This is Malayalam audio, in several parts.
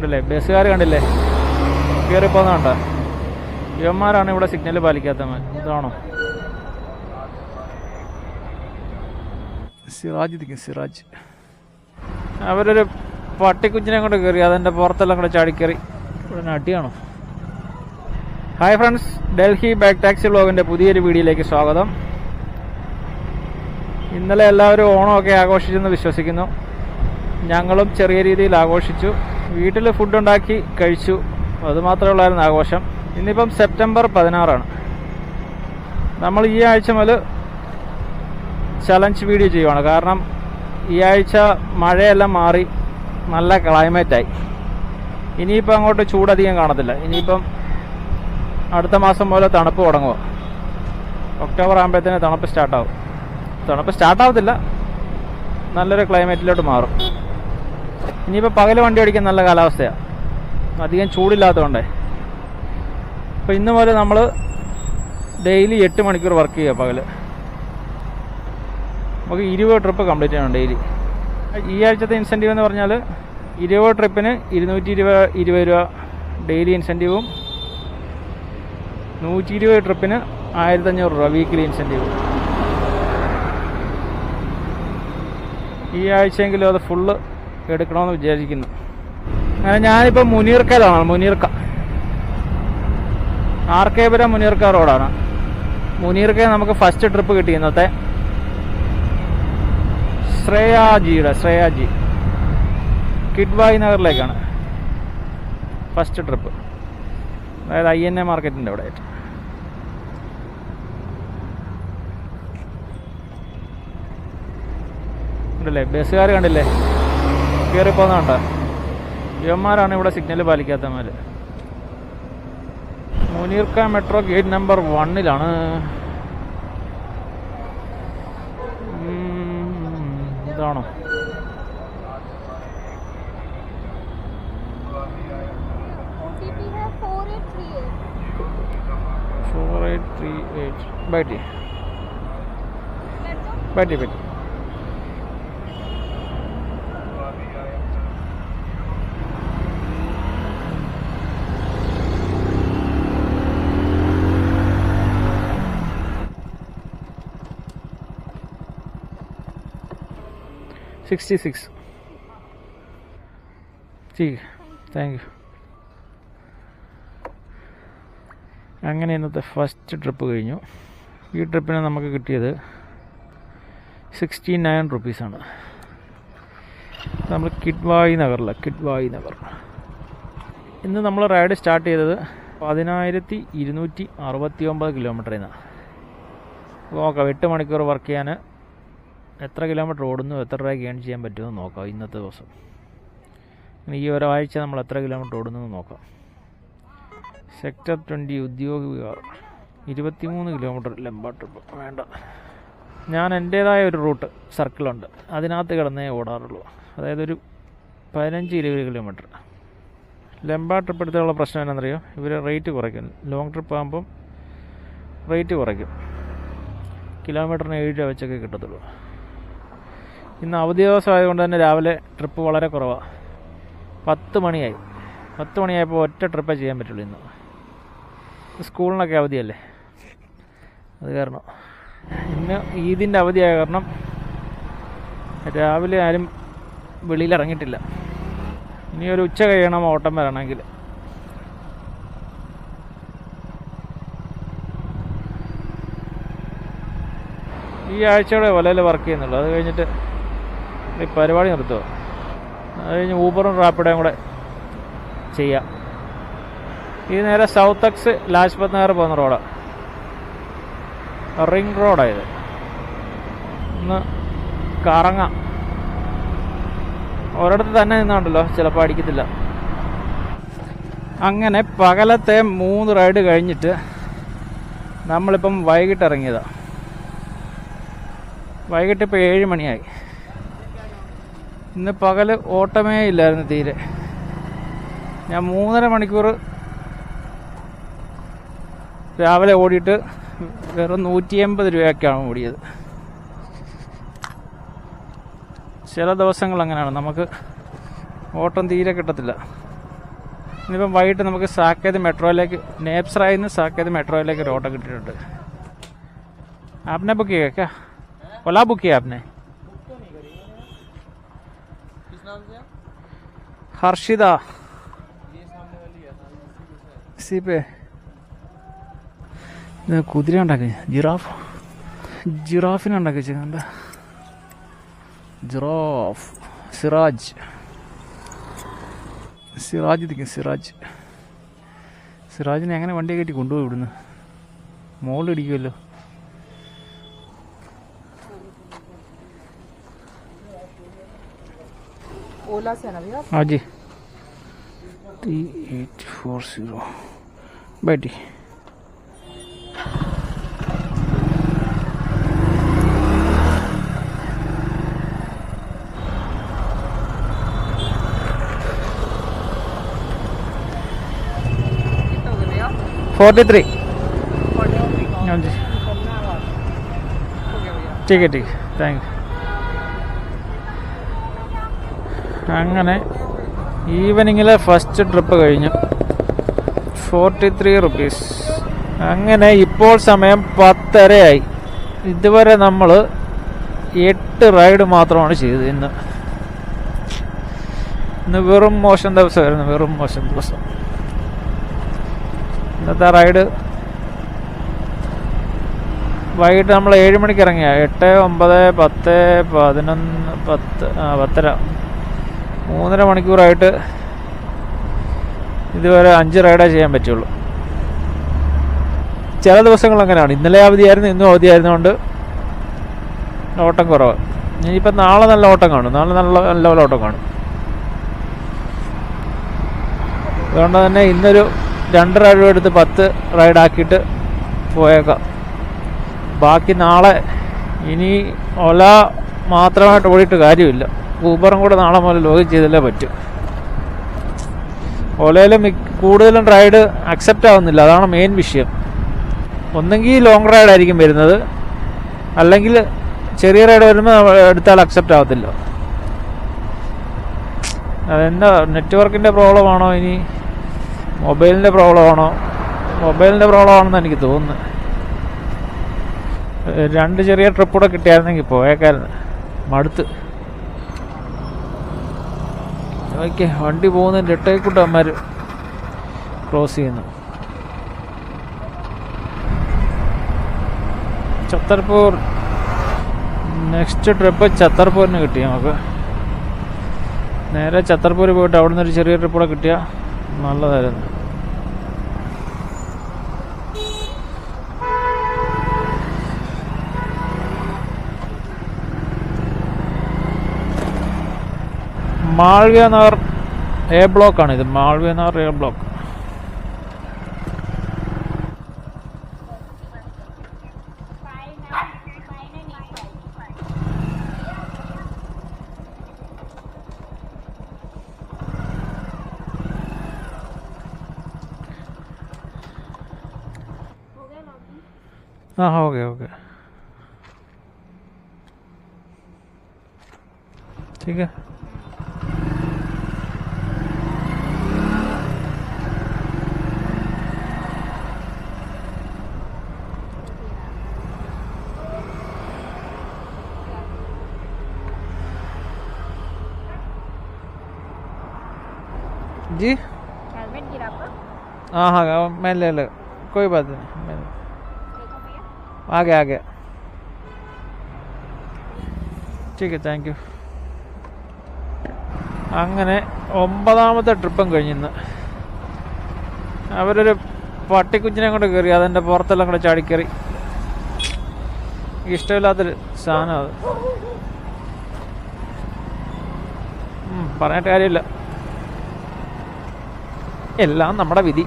ഉണ്ടല്ലേ, ബസ്സുകാർ കണ്ടില്ലേ കയറിപ്പോന്നുണ്ടോ? യുവന്മാരാണ് ഇവിടെ സിഗ്നൽ പാലിക്കാത്തവൻ. ഇതാണോ സിറാജ്? അവരൊരു പട്ടിക്കുഞ്ഞിനെ കൊണ്ട് കയറി, അതിൻ്റെ പുറത്തെല്ലാം കൂടെ ചാടിക്കയറി. ഇവിടെ അടിയാണോ? Hi friends, Delhi back taxi വ്ളോഗിൻ്റെ പുതിയൊരു വീഡിയോയിലേക്ക് സ്വാഗതം. ഇന്നലെ എല്ലാവരും ഓണമൊക്കെ ആഘോഷിച്ചെന്ന് വിശ്വസിക്കുന്നു. ഞങ്ങളും ചെറിയ രീതിയിൽ ആഘോഷിച്ചു. വീട്ടിൽ ഫുഡ് ഉണ്ടാക്കി കഴിച്ചു. അതുമാത്രമേ ഉള്ളായിരുന്നു ആഘോഷം. ഇന്നിപ്പം സെപ്റ്റംബർ 16 നമ്മൾ ഈ ആഴ്ച മുതൽ ചലഞ്ച് വീഡിയോ ചെയ്യുവാണ്. കാരണം ഈ ആഴ്ച മഴയെല്ലാം മാറി നല്ല ക്ലൈമറ്റായി. ഇനിയിപ്പോൾ അങ്ങോട്ട് ചൂടധികം കാണത്തില്ല. ഇനിയിപ്പം അടുത്ത മാസം പോലെ തണുപ്പ് തുടങ്ങുക. ഒക്ടോബർ ആകുമ്പോഴത്തേന് തണുപ്പ് സ്റ്റാർട്ടാവും. തണുപ്പ് സ്റ്റാർട്ടാവത്തില്ല, നല്ലൊരു ക്ലൈമറ്റിലോട്ട് മാറും. ഇനിയിപ്പോൾ പകൽ വണ്ടി ഓടിക്കാൻ നല്ല കാലാവസ്ഥയാണ്, അധികം ചൂടില്ലാത്തതുകൊണ്ടേ. അപ്പോൾ ഇന്ന് മുതൽ നമ്മൾ ഡെയിലി 8 മണിക്കൂർ വർക്ക് ചെയ്യുക പകൽ. നമുക്ക് 20 ട്രിപ്പ് കംപ്ലീറ്റ് ചെയ്യണം ഡെയിലി. ഈ ആഴ്ചത്തെ ഇൻസെൻറ്റീവ് എന്ന് പറഞ്ഞാൽ 20 ട്രിപ്പിന് 220 രൂപ ഡെയിലി ഇൻസെൻറ്റീവും 120 ട്രിപ്പിന് 1500 രൂപ വീക്കിലി ഇൻസെൻറ്റീവ്. ഈ ആഴ്ചയെങ്കിലും അത് ഫുള്ള് എടുക്കണമെന്ന് വിചാരിക്കുന്നു. അങ്ങനെ ഞാനിപ്പോൾ മുനീർക്കയിലാണ്. മുനീർക്ക ആർക്കേപുരം മുനീർക്ക റോഡാണ്. മുനീർക്ക നമുക്ക് ഫസ്റ്റ് ട്രിപ്പ് കിട്ടി ഇന്നത്തെ. ശ്രേയാജി കിഡ്വായി നഗറിലേക്കാണ് ഫസ്റ്റ് ട്രിപ്പ്. അതായത് INA മാർക്കറ്റിൻ്റെ അവിടെ ആയിട്ട്. ഉണ്ടല്ലേ, ബസ്സുകാർ കണ്ടില്ലേ കയറിപ്പോന്നുണ്ടോ? യുവന്മാരാണ് ഇവിടെ സിഗ്നൽ പാലിക്കാത്തവന്മാർ. മുനീർക്ക മെട്രോ ഗേറ്റ് നമ്പർ 1 ഇതാണോ? बैठिए 66 ठीक है, താങ്ക് യു. അങ്ങനെ ഇന്നത്തെ ഫസ്റ്റ് ട്രിപ്പ് കഴിഞ്ഞു. ഈ ട്രിപ്പിന് നമുക്ക് കിട്ടിയത് 69 റുപ്പീസാണ്. നമ്മൾ കിഡ്വായി നഗർ. ഇന്ന് നമ്മൾ റൈഡ് സ്റ്റാർട്ട് ചെയ്തത് 10,269 കിലോമീറ്ററിൽ നിന്നാണ്. നോക്കാം 8 മണിക്കൂർ വർക്ക് ചെയ്യാൻ എത്ര കിലോമീറ്റർ ഓടുന്നു, എത്ര രൂപ ഗെയിൻ ചെയ്യാൻ പറ്റുമെന്ന് നോക്കാം. ഇന്നത്തെ ദിവസം ഈ ഒരാഴ്ച നമ്മൾ എത്ര കിലോമീറ്റർ ഓടുന്നു നോക്കാം. സെക്ടർ 20 ഉദ്യോഗ വിഹാർ 23 കിലോമീറ്റർ ലംബ ട്രിപ്പ് വേണ്ട. ഞാൻ എൻ്റേതായ ഒരു റൂട്ട് സർക്കിളുണ്ട്, അതിനകത്ത് കിടന്നേ ഓടാറുള്ളൂ. അതായത് ഒരു 15-20 കിലോമീറ്റർ. ലംബ ട്രിപ്പ് എടുത്തുള്ള പ്രശ്നം എന്നാണെന്നറിയോ? ഇവർ റേറ്റ് കുറയ്ക്കും. ലോങ് ട്രിപ്പ് ആകുമ്പം റേറ്റ് കുറയ്ക്കും. കിലോമീറ്ററിന് 7 രൂപ വെച്ചൊക്കെ കിട്ടത്തുള്ളൂ. ഇന്ന് അവധി ദിവസം ആയതുകൊണ്ട് തന്നെ രാവിലെ ട്രിപ്പ് വളരെ കുറവാണ്. 10 മണിയായപ്പോൾ ഒറ്റ ട്രിപ്പേ ചെയ്യാൻ പറ്റുള്ളൂ. ഇന്ന് സ്കൂളിനൊക്കെ അവധിയല്ലേ, അത് കാരണം. ഇന്ന് ഈദിൻ്റെ അവധിയായ കാരണം രാവിലെ ആരും വെളിയിലിറങ്ങിയിട്ടില്ല. ഇനി ഒരു ഉച്ച കഴിയണം ഓട്ടം വരണമെങ്കിൽ. ഈ ആഴ്ചയുടെ വലയിൽ വർക്ക് ചെയ്യുന്നുള്ളൂ. അത് കഴിഞ്ഞിട്ട് ഈ പരിപാടി നിർത്തുക. അത് കഴിഞ്ഞ് ഊബറും റാപ്പിഡോയും കൂടെ ചെയ്യാം. ഇത് നേരെ സൗത്ത് എക്സ് ലാജ്പത് നഗർ പോകുന്ന റോഡാണ്. റിംഗ് റോഡായത്. ഒന്ന് കറങ്ങാം. ഒരിടത്ത് തന്നെ നിന്നുണ്ടല്ലോ, ചിലപ്പോൾ അടിക്കത്തില്ല. അങ്ങനെ പകലത്തെ 3 റൈഡ് കഴിഞ്ഞിട്ട് നമ്മളിപ്പം വൈകിട്ട് ഇറങ്ങിയതാണ്. വൈകിട്ട് ഇപ്പോൾ 7 മണിയായി. ഇന്ന് പകൽ ഓട്ടമേ ഇല്ലായിരുന്നു തീരെ. ഞാൻ 3.5 മണിക്കൂർ രാവിലെ ഓടിയിട്ട് വെറും 180 രൂപയൊക്കെയാണ് ഓടിയത്. ചില ദിവസങ്ങൾ അങ്ങനെയാണ്, നമുക്ക് ഓട്ടം തീരെ കിട്ടത്തില്ല. ഇനിയിപ്പം വൈകിട്ട് നമുക്ക് സാക്കേത് മെട്രോയിലേക്ക്, നേപ്സറായിൽ നിന്ന് സാക്കേത് മെട്രോയിലേക്ക് ഒരു ഓട്ടോ കിട്ടിയിട്ടുണ്ട്. आपने बुक किया क्या? ओला बुक किया आपने? हर्षिदा इसी पे കുതിര ഉണ്ടാക്കി, ജിറാഫിനെ ഉണ്ടാക്കി വെച്ചിട്ടുണ്ട്. ജിറാഫ് സിറാജ് ഇരിക്കും. സിറാജിനെ എങ്ങനെ വണ്ടി കയറ്റി കൊണ്ടുപോയി ഇവിടുന്ന്? മോളിടിക്കുമല്ലോ. ओला से ना भैया? हाँ जी 3840 बैठी. कितना हो गया भैया? 43. 43 हाँ जी हो गया भैया. ठीक है താങ്ക് യു. അങ്ങനെ ഈവനിങ്ങിലെ ഫസ്റ്റ് ട്രിപ്പ് കഴിഞ്ഞു. 43 റുപ്പീസ്. അങ്ങനെ ഇപ്പോൾ സമയം 10:30 ഇതുവരെ നമ്മൾ 8 റൈഡ് മാത്രമാണ് ചെയ്തത്. ഇന്ന് വെറും മോശം ദിവസമായിരുന്നു. ഇന്നത്തെ റൈഡ് വൈകിട്ട് നമ്മൾ 7 മണിക്ക് ഇറങ്ങിയ 8, 9, 10, 11, 10:30 3.5 മണിക്കൂറായിട്ട് ഇതുവരെ 5 റൈഡേ ചെയ്യാൻ പറ്റുള്ളൂ. ചില ദിവസങ്ങൾ അങ്ങനെയാണ്. ഇന്നലെ അവധിയായിരുന്നു, ഇന്നും അവധിയായിരുന്നുകൊണ്ട് ഓട്ടം കുറവ്. ഇനിയിപ്പം നാളെ നല്ല ഓട്ടം കാണും. നല്ല ഓട്ടം കാണും. അതുകൊണ്ട് തന്നെ ഇന്നൊരു 2 റൈഡ് എടുത്ത് 10 റൈഡാക്കിയിട്ട് പോയേക്കാം. ബാക്കി നാളെ ഇനി ഓല മാത്രമായിട്ട് ഓടിയിട്ട് കാര്യമില്ല. ഊബറും കൂടെ നാളെ മുതൽ ലോഗിൻ ചെയ്തല്ലേ പറ്റും. ഓലയിൽ കൂടുതലും റൈഡ് അക്സെപ്റ്റ് ആവുന്നില്ല. അതാണ് മെയിൻ വിഷയം. ഒന്നെങ്കിൽ ലോങ് റൈഡായിരിക്കും വരുന്നത്, അല്ലെങ്കിൽ ചെറിയ റൈഡ് വരുമ്പോൾ എടുത്താൽ അക്സെപ്റ്റ് ആവത്തില്ല. അതെന്താ നെറ്റ്വർക്കിൻ്റെ പ്രോബ്ലം ആണോ ഇനി മൊബൈലിൻ്റെ പ്രോബ്ലം ആണോ? മൊബൈലിൻ്റെ പ്രോബ്ലം ആണെന്ന് എനിക്ക് തോന്നുന്നത്. 2 ചെറിയ ട്രിപ്പ് കൂടെ കിട്ടിയായിരുന്നെങ്കിൽ പോയേക്കായിരുന്നു. മടുത്ത്. ഓക്കെ, വണ്ടി പോകുന്നതിൻ്റെ ഇട്ടേക്കൂട്ട് അമ്മമാർ ക്രോസ് ചെയ്യുന്നു. ഛത്തർപൂർ നെക്സ്റ്റ് ട്രിപ്പ് ഛത്തർപൂരിന് കിട്ടി. നമുക്ക് നേരെ ഛത്തർപൂർ പോയിട്ട് അവിടെ നിന്നൊരു ചെറിയ ട്രിപ്പ് കൂടെ കിട്ടിയാൽ നല്ലതായിരുന്നു. മാൾവ്യ നഗർ എ ബ്ലോക്കാണ് ഇത്. മാൾവ്യ നഗർ എ ബ്ലോക്ക്. हाँ हो गया ठीक है. जी हेलमेट गिरा आपका? हाँ मैं ले ले, कोई बात नहीं. आ गया ठीक है താങ്ക് യു. അങ്ങനെ 9ാമത്തെ ട്രിപ്പും കഴിഞ്ഞിന്ന്. അവരൊരു പട്ടിക്കുഞ്ഞിനെ കൊണ്ട് കയറി. അതെൻ്റെ പുറത്തെല്ലാം കൂടെ ചാടിക്കയറി. ഇഷ്ടമില്ലാത്തൊരു സാധനം അത്. പറഞ്ഞിട്ട് കാര്യമില്ല. എല്ലാം നമ്മുടെ വിധി.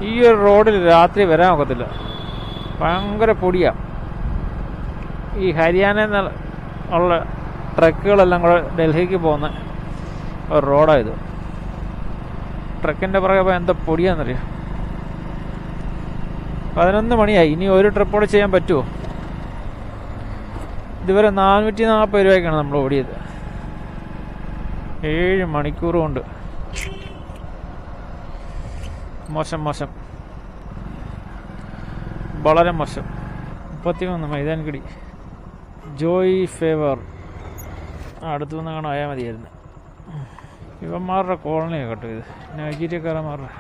ഈ ഒരു റോഡിൽ രാത്രി വരാൻ ഒക്കത്തില്ല. ഭയങ്കര പൊടിയാണ്. ഈ ഹരിയാനയിൽ നിന്ന് ഉള്ള ട്രക്കുകളെല്ലാം കൂടെ ഡൽഹിക്ക് പോകുന്ന ഒരു റോഡായത്. ട്രക്കിൻ്റെ പുറകെ പോയാൽ എന്താ പൊടിയാണെന്നറിയാം. 11 മണിയായി. ഇനി ഒരു ട്രിപ്പ് കൂടെ ചെയ്യാൻ പറ്റുമോ? ഇതുവരെ 440 രൂപയ്ക്കാണ് നമ്മൾ ഓടിയത്. 7 മണിക്കൂർ കൊണ്ട്. മോശം മോശം, വളരെ മോശം. 31 മൈതാൻകിടി. ജോയ് ഫേവർ അടുത്തു നിന്ന് കാണാൻ മതിയായിരുന്നു. ഇവന്മാരുടെ കോളനിയാണ് കേട്ടോ ഇത്, നൈജീരിയക്കാരന്മാരുടെ.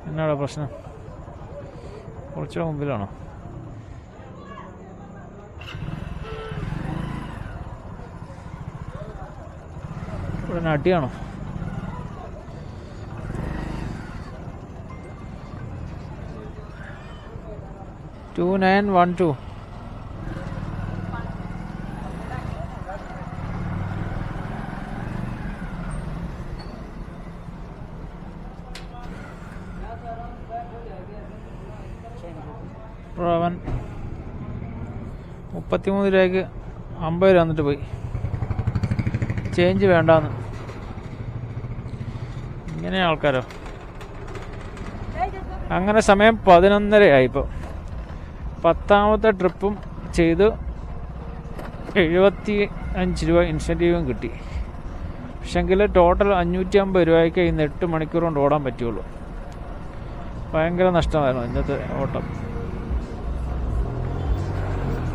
എന്നാടാ പ്രശ്നം? കുറച്ചുകൂടെ മുമ്പിലാണോ? ഇവിടെ നടിയാണോ? ടു 2912. അവൻ 33 രൂപയ്ക്ക് 50 രൂപ വന്നിട്ട് പോയി. ചേഞ്ച് വേണ്ടാന്ന്. ഇങ്ങനെ ആൾക്കാരോ? അങ്ങനെ സമയം 11:30 ആയിപ്പോൾ. 10ാമത്തെ ട്രിപ്പും ചെയ്ത് 75 രൂപ ഇൻസെൻറ്റീവും കിട്ടി. പക്ഷെങ്കിൽ ടോട്ടൽ 550 രൂപയ്ക്ക് ഇന്ന് 8 മണിക്കൂർ കൊണ്ട് ഓടാൻ പറ്റുള്ളൂ. ഭയങ്കര നഷ്ടമായിരുന്നു ഇന്നത്തെ ഓട്ടം.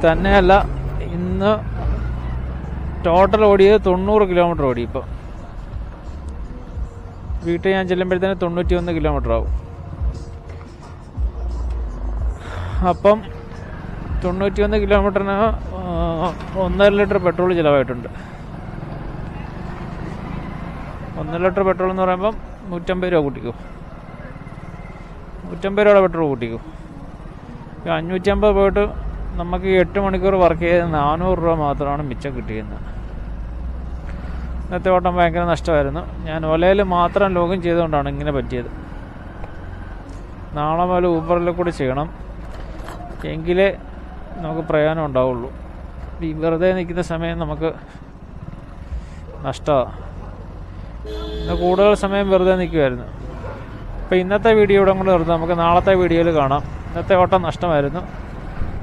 തന്നെയല്ല, ഇന്ന് ടോട്ടൽ ഓടിയത് 90 കിലോമീറ്റർ ഓടി. ഇപ്പോൾ വീട്ടിൽ ഞാൻ ചെല്ലുമ്പോഴത്തേന് 91 കിലോമീറ്റർ ആവും. അപ്പം 91 കിലോമീറ്ററിന് 1.5 ലിറ്റർ പെട്രോൾ ചിലവായിട്ടുണ്ട്. 1 ലിറ്റർ പെട്രോൾ എന്ന് പറയുമ്പം 150 രൂപ കൂട്ടിക്കും. 150 രൂപയുടെ പെട്രോൾ കൂട്ടിക്കും. 550 പോയിട്ട് നമുക്ക് 8 മണിക്കൂർ വർക്ക് ചെയ്ത് 400 രൂപ മാത്രമാണ് മിച്ചം കിട്ടിയിരുന്നത്. ഇന്നത്തെ ഓട്ടം ഭയങ്കര നഷ്ടമായിരുന്നു. ഞാൻ ഒലയിൽ മാത്രം ലോഗിൻ ചെയ്തുകൊണ്ടാണ് ഇങ്ങനെ പറ്റിയത്. നാളെ മുതൽ ഊബറിൽ കൂടി ചെയ്യണം, എങ്കിലേ നമുക്ക് പ്രയോജനം ഉണ്ടാവുള്ളൂ. ഈ വെറുതെ നിൽക്കുന്ന സമയം നമുക്ക് നഷ്ടമാണ്. ഇന്ന് കൂടുതൽ സമയം വെറുതെ നിൽക്കുമായിരുന്നു. അപ്പോൾ ഇന്നത്തെ വീഡിയോ ഇവിടെ കൂടെ നിർത്താം. നമുക്ക് നാളത്തെ വീഡിയോയിൽ കാണാം. ഇന്നത്തെ ഓട്ടം നഷ്ടമായിരുന്നു.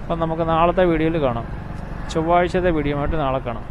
അപ്പം നമുക്ക് നാളത്തെ വീഡിയോയിൽ കാണാം. ചൊവ്വാഴ്ചത്തെ വീഡിയോ ആയിട്ട് നാളെ കാണാം.